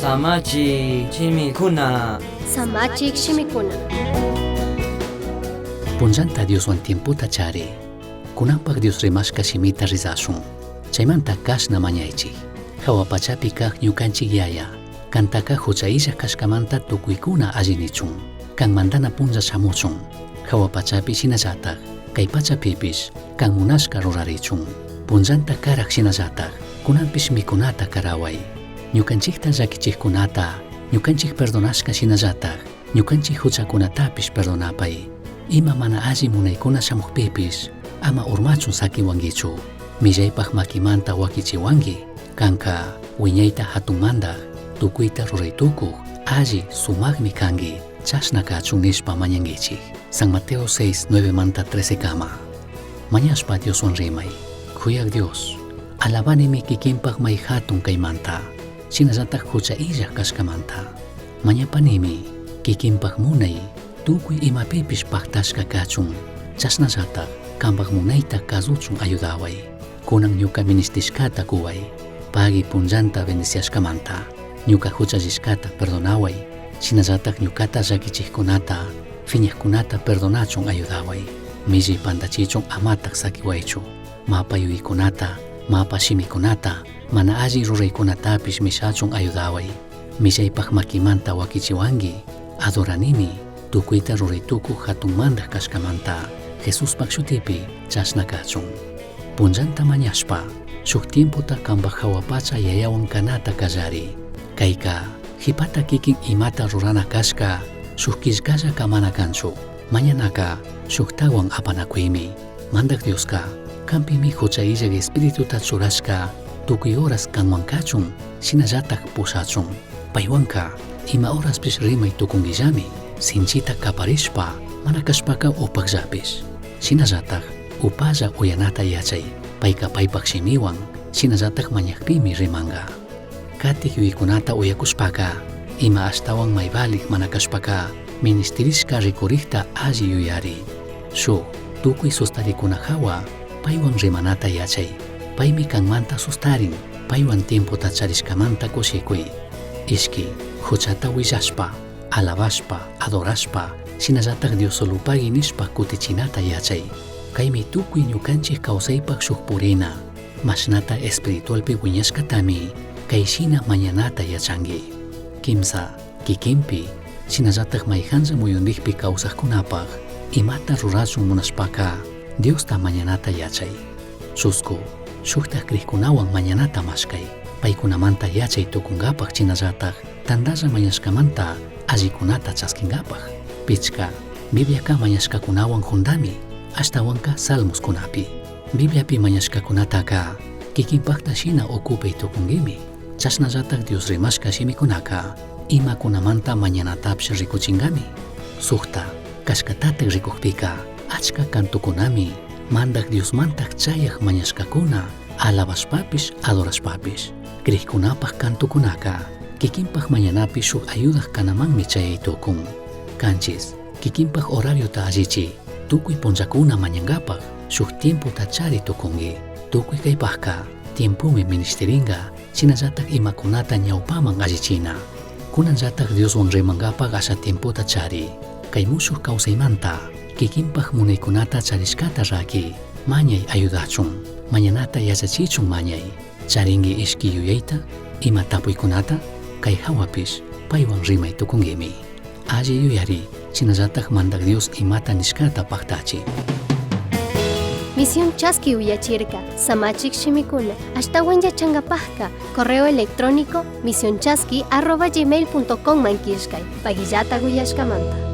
Samachi chimikuna. Samachik shimikuna. Punllanta Dios wan tiempo tachari. Kunanpak Dios rimashka shimita rizasun. Chaymanta kashna mañaychik. Hawapachapi kaq ñukanchik yaya. Kantaka huchayilla kashkamanta tukuykuna allinichun. Kan mandana punlla shamuchun. Hawapachapi shinallatak. Kay pachapipish kan munashka rurarichun. Punllanta karak shinallatak. Kunanpish mikunata karaway. Ñukanchikta llakichikkunata. Ñukanchik perdonashka shinallatak. Ñukanchik huchakunatapish perdonapay. Ima mana alli munaykuna shamukpipish ama urmachun sakiwankichu. Millaypaq makimanta wakichiwanki. Kanka wiñayta hatunmanta tukuyta ruraytukuq alli sumaqmi kanki. Chashna kachun nishpa mañankichik. San Mateo 6:9 manta 13 kama. Mañashpa Dioswan rimay. Kuyak Dios. Alabanimi kikinpaq may hatun kaymanta. Shinallatak huchayilla kashkamanta. Mañapanimi kikinpaq munay. Tukuy imapipish paktashka kachun. Chasnallatak kanpaq munayta kazuchun ayudaway. Kunan ñuka ministishkata kuway. Pagi punllanta bendiciashkamanta. Ñuka huchallishkata perdonaway. Shinallatak ñukata llakichikkunata fiñaqkunata perdonachun ayudaway. Milli pantachichun amatak sakiwaychu. Mapa yuykunata, mapa shimikunata, mana alli ruraykunatapish mishachun ayudaway. Millaypaq makimanta wakichiwanki. Adoranimi tukuyta ruraytukuq hatunmanta kashkamanta. Jesuspaq shutipi chashna kachun. Punllanta mañashpa shuk tiempota kanpaq hawapacha yayawan kanata kallari. Kayka hipata kikin imata rurana kashka shuk killkalla kamana kanchu. Mañanaka shuk tawan apanakuymi. Mandak Dioska kampimi huchayilla espirituta churashka tukuy horas kanman kachun shinallatak pusachun. Paywanka ima horaspish rimay tukunkillami. Sinchita kaparishpa mana kashpaka upaqllapish. Shinallatak upalla uyanata yachay. Payka paypaq shimiwan shinallatak mañaqpimi rimanga. Katik yuykunata uyakushpaka ima ashtawan maybalik mana kashpaka ministerishka rikurikta alli yuyari. Shuk tukuy sustarikuna hawa paywan rimanata yachay. Paymi kanmanta sustarin paywan tiempota charishkamanta kushikuy. Ishki huchata willashpa alabashpa adorashpa shinallatak Diosolupagi nishpa kutichinata yachay. Kaymi tukuy ñukanchik kawsaypaq shuk purina. Mashnata espiritualpi wiñashkatami kayshina mañanata yachanki. Kimsa kikinpi shinallatak mayhanlla muyunlikpi kawsaqkunapaq imata rurachun munashpaka Diosta mañanata yachay. Susku shukta kriykunawan mañanata mashkay. Paykunamanta yachay tukunkapaq shinallatak tandalla mañashkamanta allikunata chaskinkapaq. Pichka Bibliaka mañashkakunawan juntami ashtawanka salmoskunapi. Bibliapi mañashkakunataka kikinpaqta shina ukupay tukunkimi. Chashnallatak Dios rimashka shimikunaka imakunamanta mañanatapish rikuchinkami. Sukta kashkatatak rikukpika achka kantukunami mandak Diosmantak chayaq mañashkakuna alabashpapish adorashpapish. Kriykunapaq kantukunaka kikinpaq mañanapi shuk ayudaq kanamanmi chayay tukun. Kanchis kikinpaq horariota allichi tukuy punllakuna mañankapaq shuk tiempota chari tukunki. Tukuy kaypaqka tiempumi ministeringa shinallatak imakunata ñawpaman allichina. Kunanllatak Dioswan rimankapaq asha tiempota chari. Kay musuq kawsaymanta kikinpaq munaykunata charishkata raki mañay ayudachun. Mañanata yachachichun mañay. Charinki ishki yuyayta ima tapuykunata kay hawapish paywan rimay tukunkimi. Alli yuyari shinallatak mandak Dios imata nishkata paqtachi. Misión Chasqui uyachirka, Samachik shimikuna, ashtawan yachangapajka, correo electrónico misionchasqui@gmail.com mankishkay, pagillata uyashkamanta.